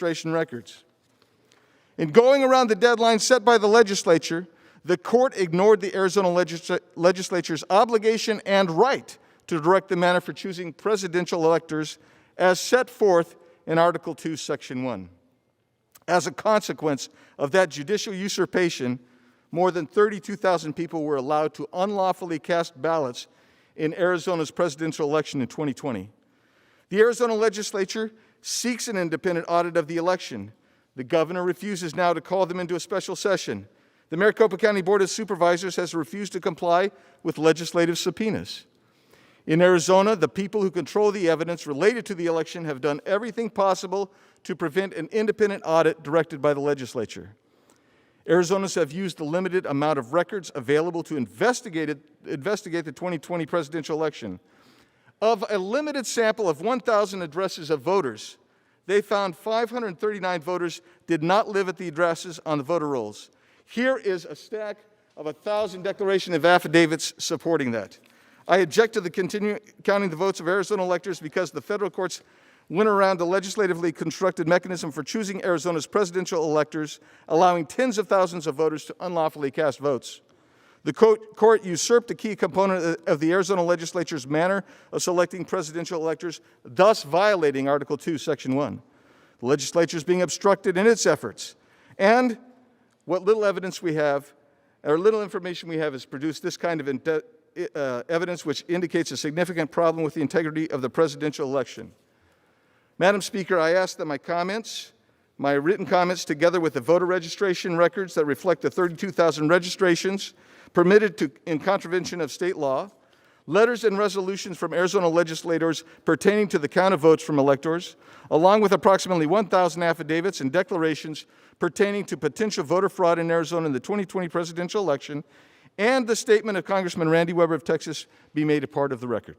registration records. In going around the deadline set by the legislature, the court ignored the Arizona legislature's obligation and right to direct the manner for choosing presidential electors as set forth in Article 2, Section 1. As a consequence of that judicial usurpation, more than 32,000 people were allowed to unlawfully cast ballots in Arizona's presidential election in 2020. The Arizona legislature seeks an independent audit of the election. The governor refuses now to call them into a special session. The Maricopa County Board of Supervisors has refused to comply with legislative subpoenas. In Arizona, the people who control the evidence related to the election have done everything possible to prevent an independent audit directed by the legislature. Arizonans have used the limited amount of records available to investigate the 2020 presidential election. Of a limited sample of 1,000 addresses of voters, they found 539 voters did not live at the addresses on the voter rolls. Here is a stack of 1,000 declaration of affidavits supporting that. I object to the counting the votes of Arizona electors because the federal courts went around the legislatively constructed mechanism for choosing Arizona's presidential electors, allowing tens of thousands of voters to unlawfully cast votes. The court usurped a key component of the Arizona legislature's manner of selecting presidential electors, thus violating Article 2, Section 1. The legislature is being obstructed in its efforts. And what little evidence we have, or little information we have, has produced this kind of evidence which indicates a significant problem with the integrity of the presidential election. Madam Speaker, I ask that my written comments, together with the voter registration records that reflect the 32,000 registrations permitted in contravention of state law, letters and resolutions from Arizona legislators pertaining to the count of votes from electors, along with approximately 1,000 affidavits and declarations pertaining to potential voter fraud in Arizona in the 2020 presidential election, and the statement of Congressman Randy Weber of Texas be made a part of the record.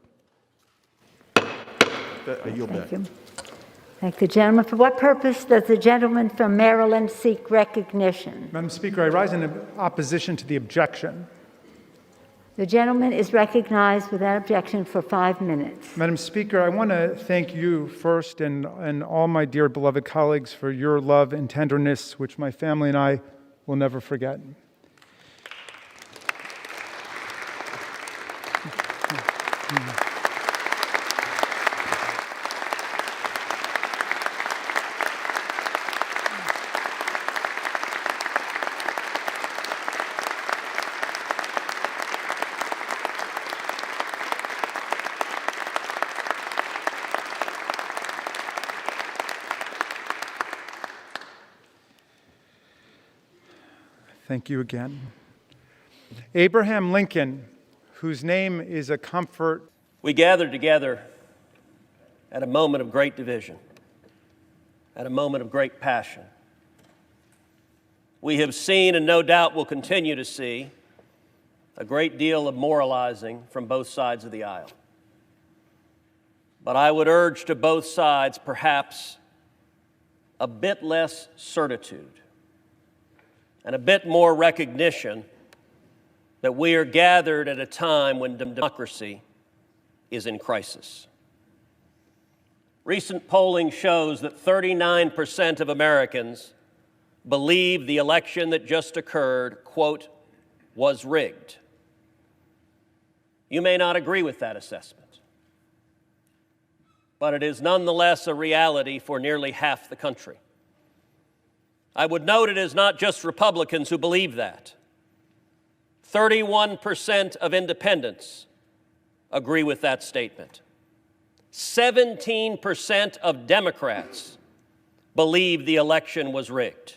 I yield back. Thank you. Thank the gentleman. For what purpose does the gentleman from Maryland seek recognition? Madam Speaker, I rise in opposition to the objection. The gentleman is recognized without objection for 5 minutes. Madam Speaker, I want to thank you first and all my dear beloved colleagues for your love and tenderness, which my family and I will never forget. Thank you again. Abraham Lincoln, whose name is a comfort. We gathered together at a moment of great division, at a moment of great passion. We have seen, and no doubt will continue to see, a great deal of moralizing from both sides of the aisle. But I would urge to both sides perhaps a bit less certitude and a bit more recognition that we are gathered at a time when democracy is in crisis. Recent polling shows that 39% of Americans believe the election that just occurred, quote, was rigged. You may not agree with that assessment, but it is nonetheless a reality for nearly half the country. I would note it is not just Republicans who believe that. 31% of independents agree with that statement. 17% of Democrats believe the election was rigged.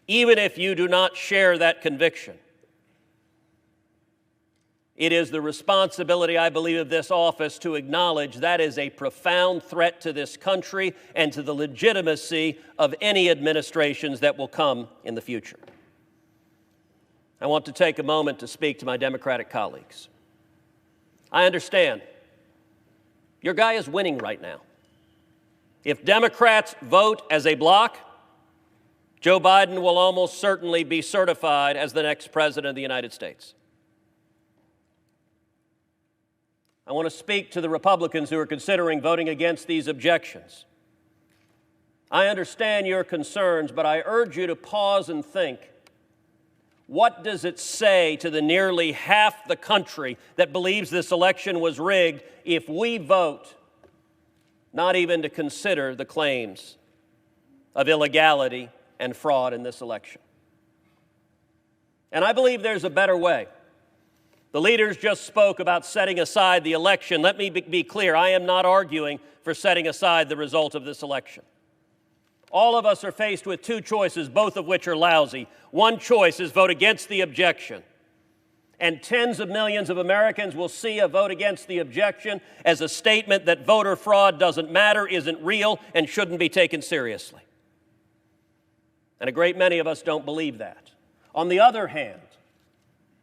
Even if you do not share that conviction, it is the responsibility, I believe, of this office to acknowledge that is a profound threat to this country and to the legitimacy of any administrations that will come in the future. I want to take a moment to speak to my Democratic colleagues. I understand your guy is winning right now. If Democrats vote as a bloc, Joe Biden will almost certainly be certified as the next president of the United States. I want to speak to the Republicans who are considering voting against these objections. I understand your concerns, but I urge you to pause and think. What does it say to the nearly half the country that believes this election was rigged if we vote not even to consider the claims of illegality and fraud in this election? And I believe there's a better way. The leaders just spoke about setting aside the election. Let me be clear, I am not arguing for setting aside the result of this election. All of us are faced with two choices, both of which are lousy. One choice is vote against the objection. And tens of millions of Americans will see a vote against the objection as a statement that voter fraud doesn't matter, isn't real, and shouldn't be taken seriously. And a great many of us don't believe that. On the other hand,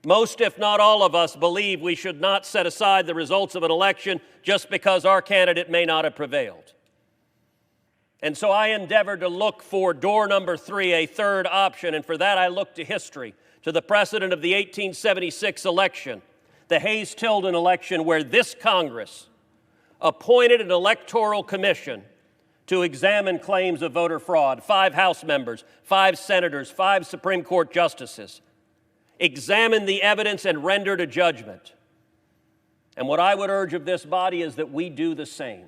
most, if not all of us, believe we should not set aside the results of an election just because our candidate may not have prevailed. And so I endeavored to look for door number 3, a third option, and for that I looked to history, to the precedent of the 1876 election, the Hayes-Tilden election, where this Congress appointed an electoral commission to examine claims of voter fraud. 5 House members, 5 senators, 5 Supreme Court justices examined the evidence and rendered a judgment. And what I would urge of this body is that we do the same.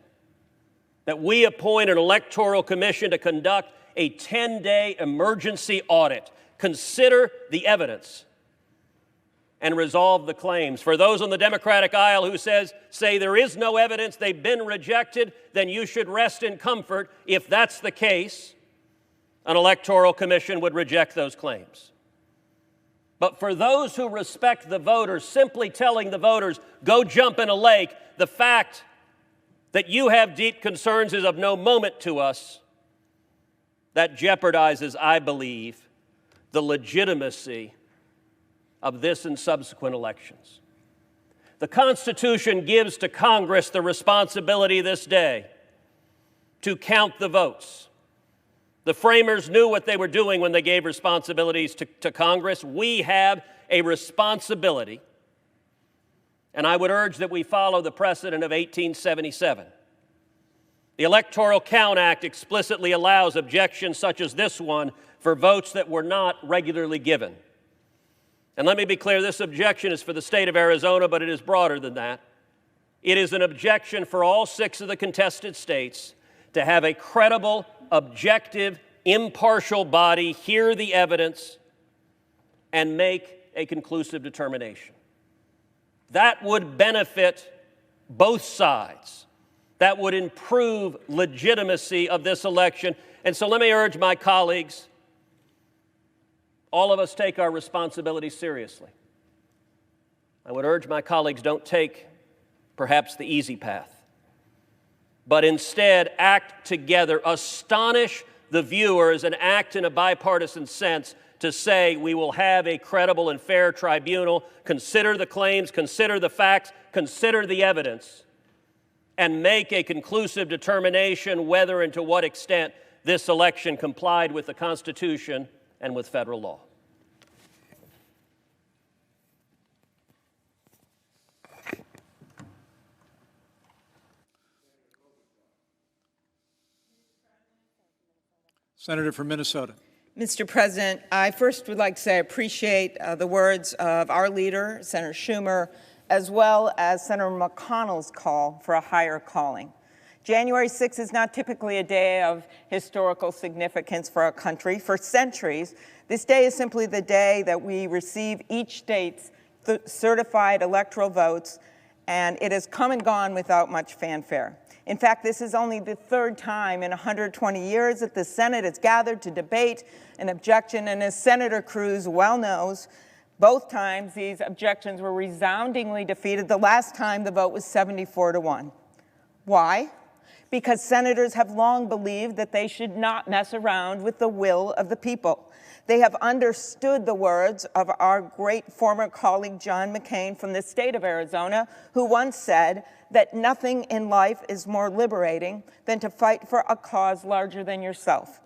That we appoint an electoral commission to conduct a 10-day emergency audit, consider the evidence, and resolve the claims. For those on the Democratic aisle who say there is no evidence, they've been rejected, then you should rest in comfort. If that's the case, an electoral commission would reject those claims. But for those who respect the voters, simply telling the voters, go jump in a lake, the fact that you have deep concerns is of no moment to us. That jeopardizes, I believe, the legitimacy of this and subsequent elections. The Constitution gives to Congress the responsibility this day to count the votes. The framers knew what they were doing when they gave responsibilities to Congress. We have a responsibility, and I would urge that we follow the precedent of 1877. The Electoral Count Act explicitly allows objections such as this one for votes that were not regularly given. And let me be clear, this objection is for the state of Arizona, but it is broader than that. It is an objection for all 6 of the contested states to have a credible, objective, impartial body hear the evidence and make a conclusive determination. That would benefit both sides. That would improve legitimacy of this election. And so let me urge my colleagues, all of us take our responsibility seriously. I would urge my colleagues, don't take perhaps the easy path, but instead act together, astonish the viewers, and act in a bipartisan sense to say we will have a credible and fair tribunal, consider the claims, consider the facts, consider the evidence, and make a conclusive determination whether and to what extent this election complied with the Constitution and with federal law. Senator from Minnesota. Mr. President, I first would like to say I appreciate the words of our leader, Senator Schumer, as well as Senator McConnell's call for a higher calling. January 6th is not typically a day of historical significance for our country. For centuries, this day is simply the day that we receive each state's certified electoral votes, and it has come and gone without much fanfare. In fact, this is only the 3rd time in 120 years that the Senate has gathered to debate an objection, and as Senator Cruz well knows, both times these objections were resoundingly defeated. The last time the vote was 74-1. Why? Because senators have long believed that they should not mess around with the will of the people. They have understood the words of our great former colleague John McCain from the state of Arizona, who once said that nothing in life is more liberating than to fight for a cause larger than yourself.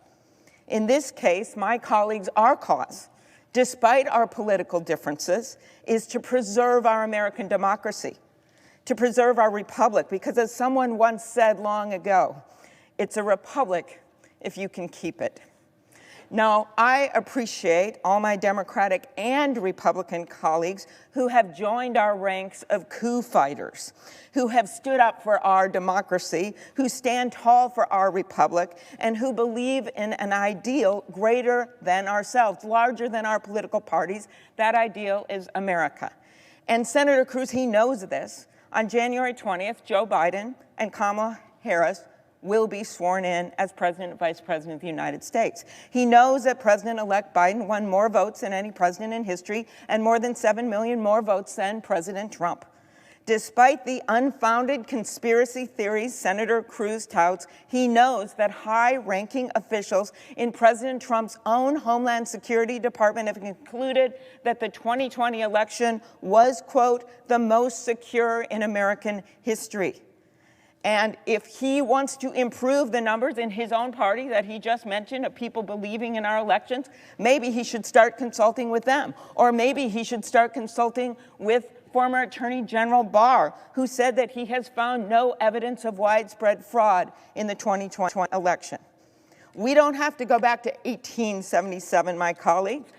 In this case, my colleagues, our cause, despite our political differences, is to preserve our American democracy, to preserve our republic, because as someone once said long ago, it's a republic if you can keep it. Now, I appreciate all my Democratic and Republican colleagues who have joined our ranks of coup fighters, who have stood up for our democracy, who stand tall for our republic, and who believe in an ideal greater than ourselves, larger than our political parties. That ideal is America. And Senator Cruz, he knows this. On January 20th, Joe Biden and Kamala Harris will be sworn in as President and Vice President of the United States. He knows that President-elect Biden won more votes than any president in history and more than 7 million more votes than President Trump. Despite the unfounded conspiracy theories Senator Cruz touts, he knows that high-ranking officials in President Trump's own Homeland Security Department have concluded that the 2020 election was, quote, the most secure in American history. And if he wants to improve the numbers in his own party that he just mentioned of people believing in our elections, maybe he should start consulting with them. Or maybe he should start consulting with former Attorney General Barr, who said that he has found no evidence of widespread fraud in the 2020 election. We don't have to go back to 1877, my colleagues.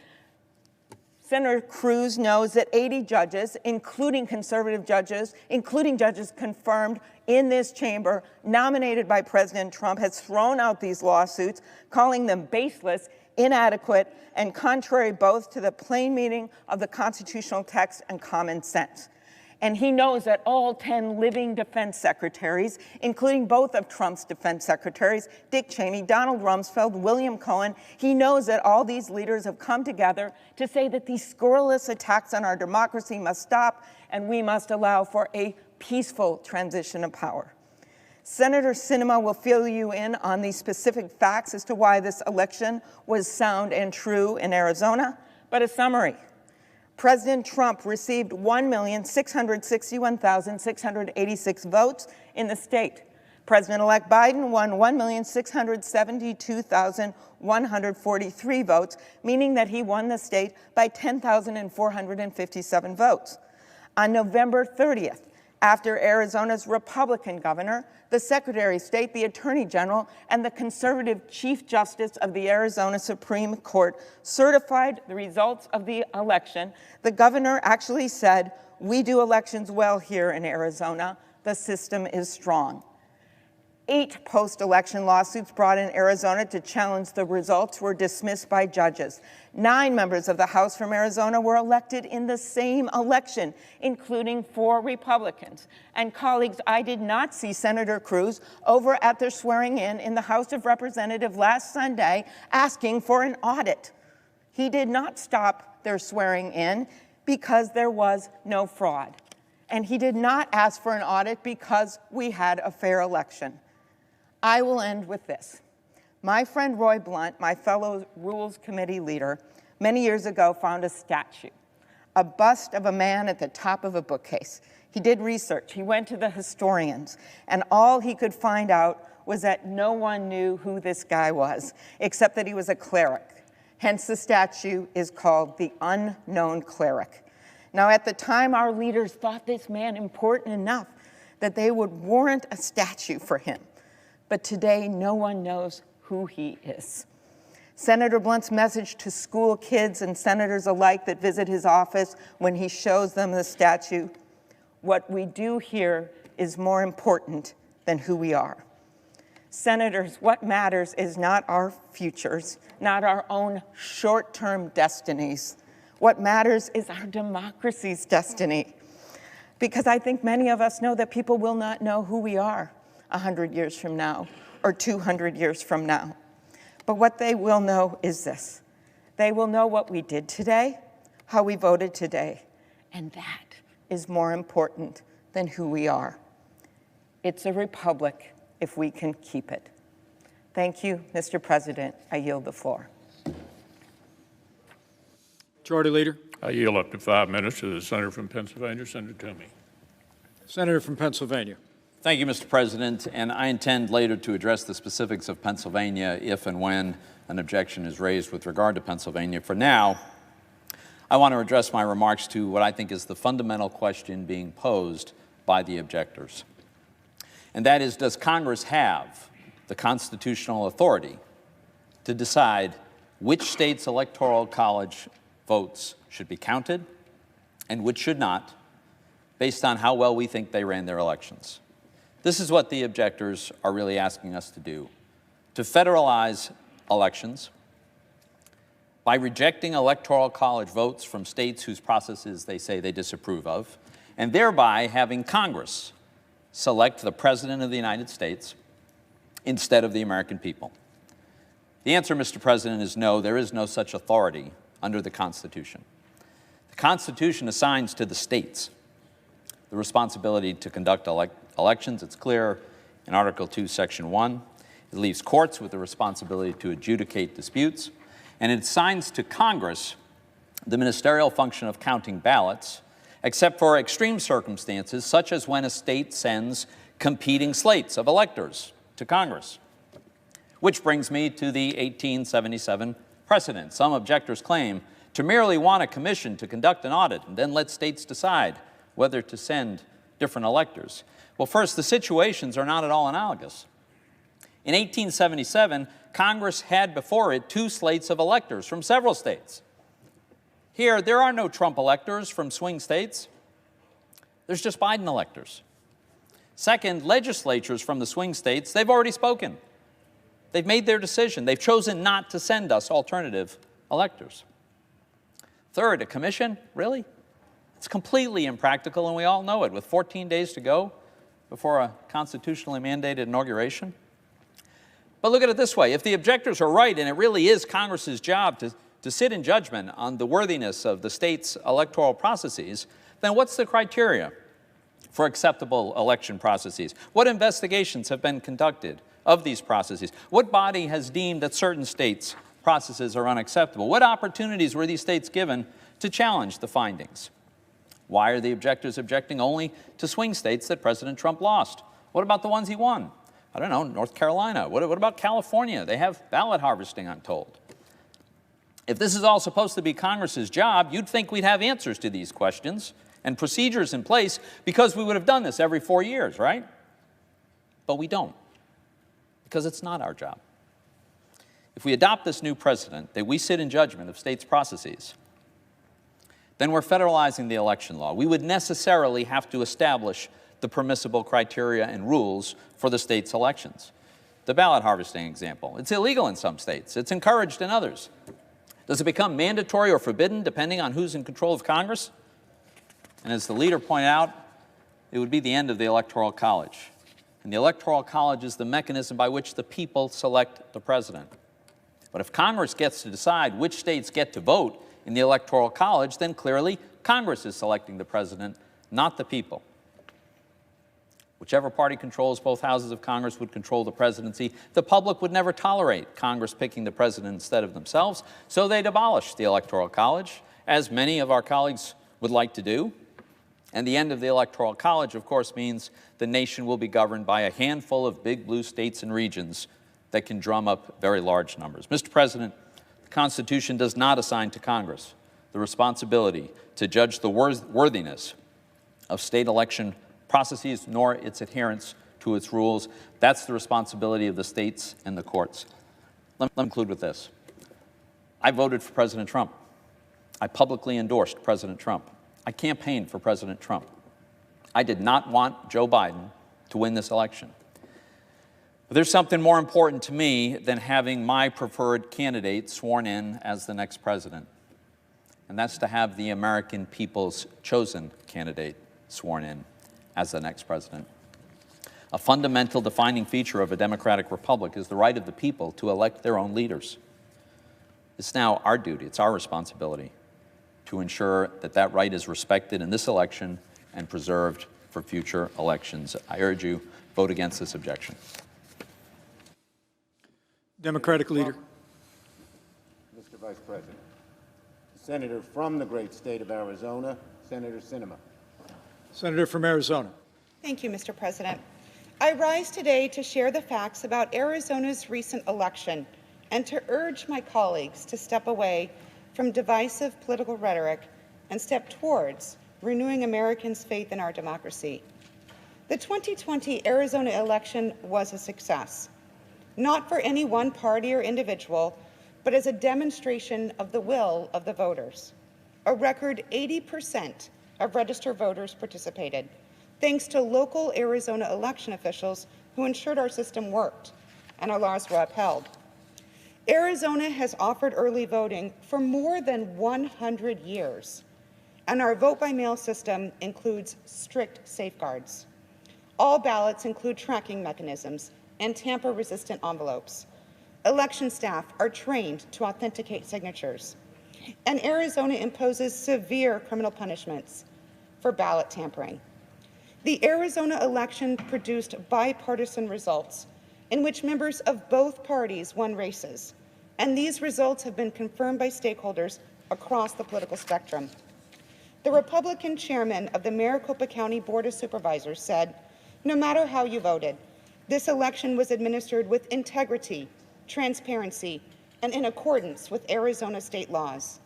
Senator Cruz knows that 80 judges, including conservative judges, including judges confirmed in this chamber, nominated by President Trump, has thrown out these lawsuits, calling them baseless, inadequate, and contrary both to the plain meaning of the constitutional text and common sense. And he knows that all 10 living defense secretaries, including both of Trump's defense secretaries, Dick Cheney, Donald Rumsfeld, William Cohen, he knows that all these leaders have come together to say that these scurrilous attacks on our democracy must stop and we must allow for a peaceful transition of power. Senator Sinema will fill you in on the specific facts as to why this election was sound and true in Arizona, but a summary. President Trump received 1,661,686 votes in the state. President-elect Biden won 1,672,143 votes, meaning that he won the state by 10,457 votes. On November 30th, after Arizona's Republican governor, the Secretary of State, the Attorney General, and the conservative Chief Justice of the Arizona Supreme Court certified the results of the election, the governor actually said, "We do elections well here in Arizona. The system is strong." 8 post-election lawsuits brought in Arizona to challenge the results were dismissed by judges. 9 members of the House from Arizona were elected in the same election, including 4 Republicans. And colleagues, I did not see Senator Cruz over at their swearing-in in the House of Representatives last Sunday asking for an audit. He did not stop their swearing-in because there was no fraud. And he did not ask for an audit because we had a fair election. I will end with this. My friend Roy Blunt, my fellow Rules Committee leader, many years ago found a statue, a bust of a man at the top of a bookcase. He did research. He went to the historians, and all he could find out was that no one knew who this guy was, except that he was a cleric. Hence, the statue is called the Unknown Cleric. Now, at the time, our leaders thought this man important enough that they would warrant a statue for him. But today, no one knows who he is. Senator Blunt's message to school kids and senators alike that visit his office when he shows them the statue, what we do here is more important than who we are. Senators, what matters is not our futures, not our own short-term destinies. What matters is our democracy's destiny. Because I think many of us know that people will not know who we are 100 years from now or 200 years from now. But what they will know is this. They will know what we did today, how we voted today, and that is more important than who we are. It's a republic if we can keep it. Thank you, Mr. President. I yield the floor. Majority Leader. I yield up to 5 minutes to the senator from Pennsylvania, Senator Toomey. Senator from Pennsylvania. Thank you, Mr. President, and I intend later to address the specifics of Pennsylvania if and when an objection is raised with regard to Pennsylvania. For now, I want to address my remarks to what I think is the fundamental question being posed by the objectors. And that is, does Congress have the constitutional authority to decide which states' electoral college votes should be counted and which should not, based on how well we think they ran their elections. This is what the objectors are really asking us to do, to federalize elections by rejecting electoral college votes from states whose processes they say they disapprove of, and thereby having Congress select the President of the United States instead of the American people. The answer, Mr. President, is no, there is no such authority under the Constitution. The Constitution assigns to the states the responsibility to conduct elections. It's clear in Article 2, Section 1. It leaves courts with the responsibility to adjudicate disputes, and it assigns to Congress the ministerial function of counting ballots, except for extreme circumstances, such as when a state sends competing slates of electors to Congress. Which brings me to the 1877 precedent. Some objectors claim to merely want a commission to conduct an audit and then let states decide whether to send different electors. Well, first, the situations are not at all analogous. In 1877, Congress had before it 2 slates of electors from several states. Here, there are no Trump electors from swing states. There's just Biden electors. Second, legislatures from the swing states, they've already spoken. They've made their decision. They've chosen not to send us alternative electors. Third, a commission? Really? It's completely impractical, and we all know it, with 14 days to go before a constitutionally mandated inauguration. But look at it this way. If the objectors are right, and it really is Congress's job to sit in judgment on the worthiness of the state's electoral processes, then what's the criteria for acceptable election processes? What investigations have been conducted of these processes? What body has deemed that certain states' processes are unacceptable? What opportunities were these states given to challenge the findings? Why are the objectors objecting only to swing states that President Trump lost? What about the ones he won? I don't know, North Carolina. What about California? They have ballot harvesting, I'm told. If this is all supposed to be Congress's job, you'd think we'd have answers to these questions and procedures in place, because we would have done this every 4 years, right? But we don't, because it's not our job. If we adopt this new precedent that we sit in judgment of states' processes, then we're federalizing the election law. We would necessarily have to establish the permissible criteria and rules for the state's elections. The ballot harvesting example, it's illegal in some states. It's encouraged in others. Does it become mandatory or forbidden depending on who's in control of Congress? And as the leader pointed out, it would be the end of the Electoral College. And the Electoral College is the mechanism by which the people select the president. But if Congress gets to decide which states get to vote in the Electoral College, then clearly Congress is selecting the president, not the people. Whichever party controls both houses of Congress would control the presidency. The public would never tolerate Congress picking the president instead of themselves, so they'd abolish the Electoral College, as many of our colleagues would like to do. And the end of the Electoral College, of course, means the nation will be governed by a handful of big blue states and regions that can drum up very large numbers. Mr. President, the Constitution does not assign to Congress the responsibility to judge the worthiness of state election processes, nor its adherence to its rules. That's the responsibility of the states and the courts. Let me conclude with this. I voted for President Trump. I publicly endorsed President Trump. I campaigned for President Trump. I did not want Joe Biden to win this election. But there's something more important to me than having my preferred candidate sworn in as the next president, and that's to have the American people's chosen candidate sworn in as the next president. A fundamental defining feature of a democratic republic is the right of the people to elect their own leaders. It's now our duty, it's our responsibility to ensure that that right is respected in this election and preserved for future elections. I urge you, vote against this objection. Democratic leader. Mr. Vice President, the senator from the great state of Arizona, Senator Sinema. Senator from Arizona. Thank you, Mr. President. I rise today to share the facts about Arizona's recent election and to urge my colleagues to step away from divisive political rhetoric and step towards renewing Americans' faith in our democracy. The 2020 Arizona election was a success. not for any one party or individual, but as a demonstration of the will of the voters. A record 80% of registered voters participated, thanks to local Arizona election officials who ensured our system worked and our laws were upheld. Arizona has offered early voting for more than 100 years, and our vote-by-mail system includes strict safeguards. All ballots include tracking mechanisms and tamper-resistant envelopes. Election staff are trained to authenticate signatures, and Arizona imposes severe criminal punishments for ballot tampering. The Arizona election produced bipartisan results in which members of both parties won races, and these results have been confirmed by stakeholders across the political spectrum. The Republican chairman of the Maricopa County Board of Supervisors said, "No matter how you voted, this election was administered with integrity, transparency, and in accordance with Arizona state laws."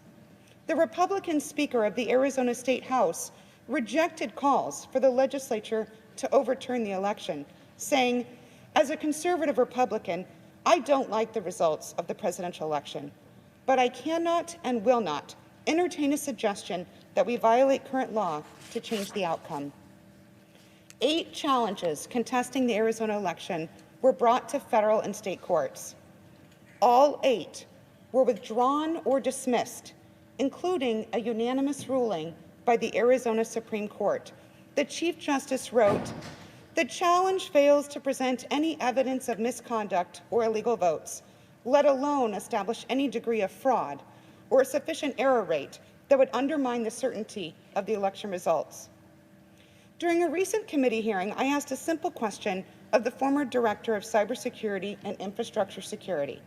The Republican Speaker of the Arizona State House rejected calls for the legislature to overturn the election, saying, "As a conservative Republican, I don't like the results of the presidential election, but I cannot and will not entertain a suggestion that we violate current law to change the outcome." 8 challenges contesting the Arizona election were brought to federal and state courts. All 8 were withdrawn or dismissed, including a unanimous ruling by the Arizona Supreme Court. The Chief Justice wrote, "The challenge fails to present any evidence of misconduct or illegal votes, let alone establish any degree of fraud or a sufficient error rate that would undermine the certainty of the election results." During a recent committee hearing, I asked a simple question of the former Director of Cybersecurity and Infrastructure Security.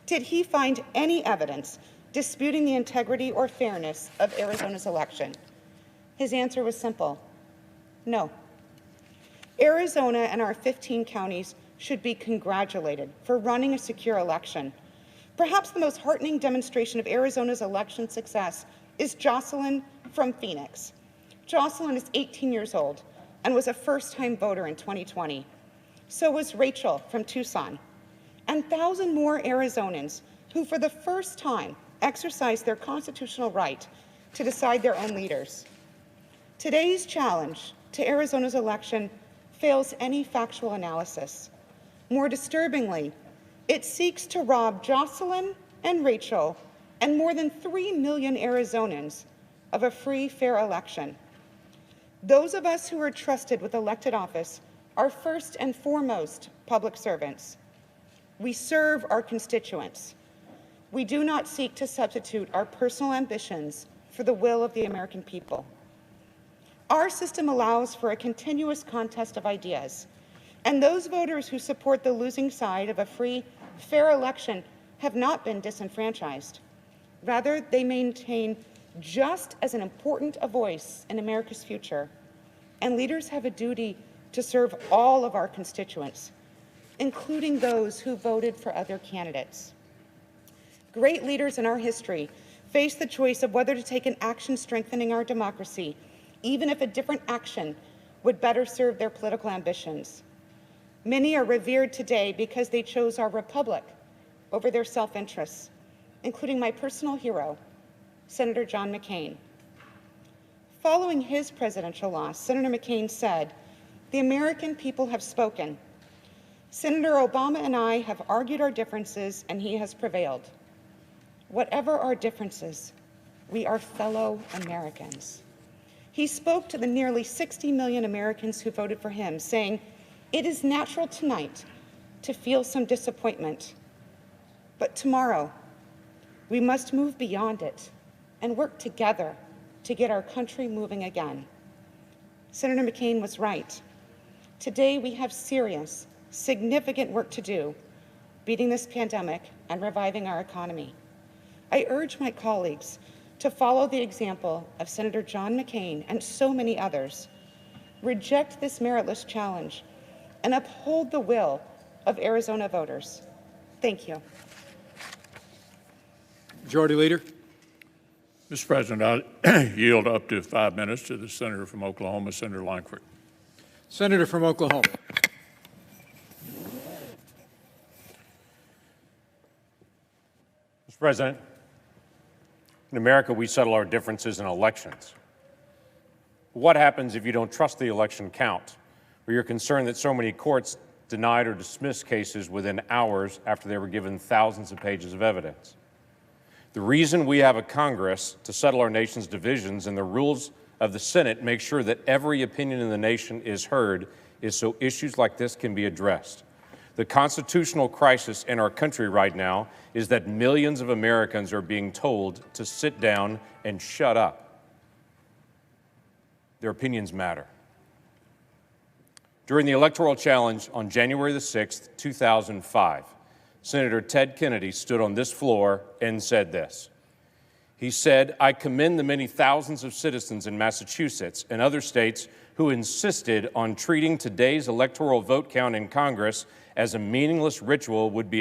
Did he find any evidence disputing the integrity or fairness of Arizona's election? His answer was simple: no. Arizona and our 15 counties should be congratulated for running a secure election. Perhaps the most heartening demonstration of Arizona's election success is Jocelyn from Phoenix. Jocelyn is 18 years old and was a first-time voter in 2020. So was Rachel from Tucson, and 1,000 more Arizonans who for the first time exercised their constitutional right to decide their own leaders. Today's challenge to Arizona's election fails any factual analysis. More disturbingly, it seeks to rob Jocelyn and Rachel and more than 3 million Arizonans of a free, fair election. Those of us who are trusted with elected office are first and foremost public servants. We serve our constituents. We do not seek to substitute our personal ambitions for the will of the American people. Our system allows for a continuous contest of ideas, and those voters who support the losing side of a free, fair election have not been disenfranchised. Rather, they maintain just as an important a voice in America's future, and leaders have a duty to serve all of our constituents, including those who voted for other candidates. Great leaders in our history face the choice of whether to take an action strengthening our democracy, even if a different action would better serve their political ambitions. Many are revered today because they chose our republic over their self-interests, including my personal hero, Senator John McCain. Following his presidential loss, Senator McCain said, "The American people have spoken. Senator Obama and I have argued our differences, and he has prevailed. Whatever our differences, we are fellow Americans." He spoke to the nearly 60 million Americans who voted for him, saying, "It is natural tonight to feel some disappointment, but tomorrow we must move beyond it and work together to get our country moving again." Senator McCain was right. Today we have serious, significant work to do, beating this pandemic and reviving our economy. I urge my colleagues to follow the example of Senator John McCain and so many others, reject this meritless challenge, and uphold the will of Arizona voters. Thank you. Majority Leader. Mr. President, I yield up to 5 minutes to the senator from Oklahoma, Senator Lankford. Senator from Oklahoma. Mr. President, in America, we settle our differences in elections. What happens if you don't trust the election count, or you're concerned that so many courts denied or dismissed cases within hours after they were given thousands of pages of evidence? The reason we have a Congress to settle our nation's divisions and the rules of the Senate make sure that every opinion in the nation is heard is so issues like this can be addressed. The constitutional crisis in our country right now is that millions of Americans are being told to sit down and shut up. Their opinions matter. During the electoral challenge on January the 6th, 2005, Senator Ted Kennedy stood on this floor and said this. He said, "I commend the many thousands of citizens in Massachusetts and other states who insisted on treating today's electoral vote count in Congress as a meaningless ritual would be